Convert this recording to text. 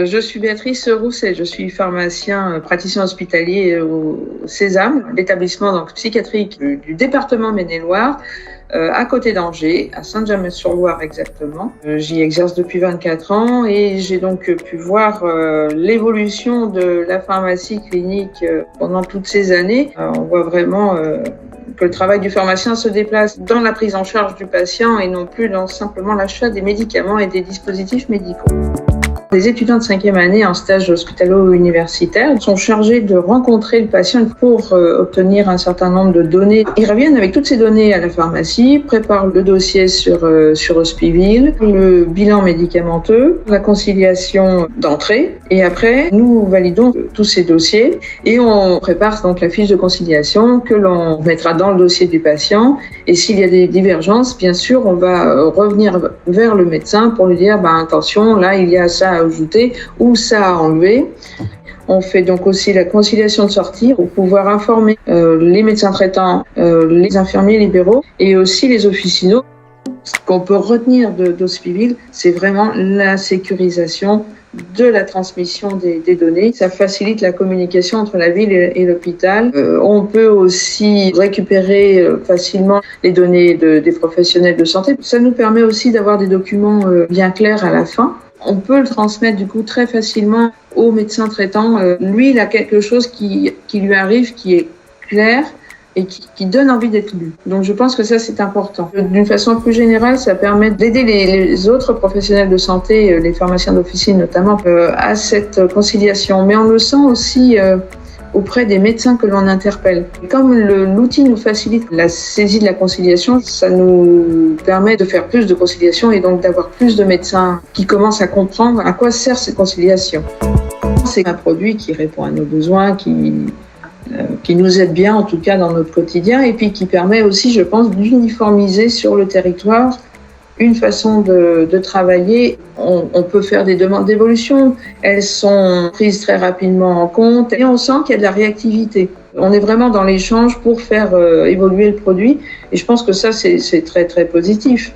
Je suis Béatrice Rousset, je suis pharmacien praticien hospitalier au Sésame, l'établissement donc psychiatrique du département Maine-et-Loire, à côté d'Angers, à Saint-James-sur-Loire exactement. J'y exerce depuis 24 ans et j'ai donc pu voir l'évolution de la pharmacie clinique pendant toutes ces années. On voit vraiment que le travail du pharmacien se déplace dans la prise en charge du patient et non plus dans simplement l'achat des médicaments et des dispositifs médicaux. Les étudiants de 5e année en stage hospitalo-universitaire sont chargés de rencontrer le patient pour obtenir un certain nombre de données. Ils reviennent avec toutes ces données à la pharmacie, préparent le dossier sur Hospivil, le bilan médicamenteux, la conciliation d'entrée et après nous validons tous ces dossiers et on prépare donc la fiche de conciliation que l'on mettra dans le dossier du patient et s'il y a des divergences, bien sûr, on va revenir vers le médecin pour lui dire attention, là il y a ça à ajouter ou ça à enlever. On fait donc aussi la conciliation de sortie pour pouvoir informer les médecins traitants, les infirmiers libéraux et aussi les officinaux. Ce qu'on peut retenir d'Hospivil, c'est vraiment la sécurisation de la transmission des données. Ça facilite la communication entre la ville et l'hôpital. On peut aussi récupérer facilement les données des professionnels de santé. Ça nous permet aussi d'avoir des documents bien clairs à la fin. On peut le transmettre du coup très facilement au médecin traitant. Lui, il a quelque chose qui lui arrive, qui est clair et qui donne envie d'être lu. Donc je pense que ça, c'est important. D'une façon plus générale, ça permet d'aider les autres professionnels de santé, les pharmaciens d'officine notamment, à cette conciliation. Mais on le sent aussi auprès des médecins que l'on interpelle. Comme l'outil nous facilite la saisie de la conciliation, ça nous permet de faire plus de conciliation et donc d'avoir plus de médecins qui commencent à comprendre à quoi sert cette conciliation. C'est un produit qui répond à nos besoins, qui nous aide bien en tout cas dans notre quotidien et puis qui permet aussi, je pense, d'uniformiser sur le territoire une façon de travailler. On peut faire des demandes d'évolution, elles sont prises très rapidement en compte et on sent qu'il y a de la réactivité. On est vraiment dans l'échange pour faire évoluer le produit et je pense que ça c'est très très positif.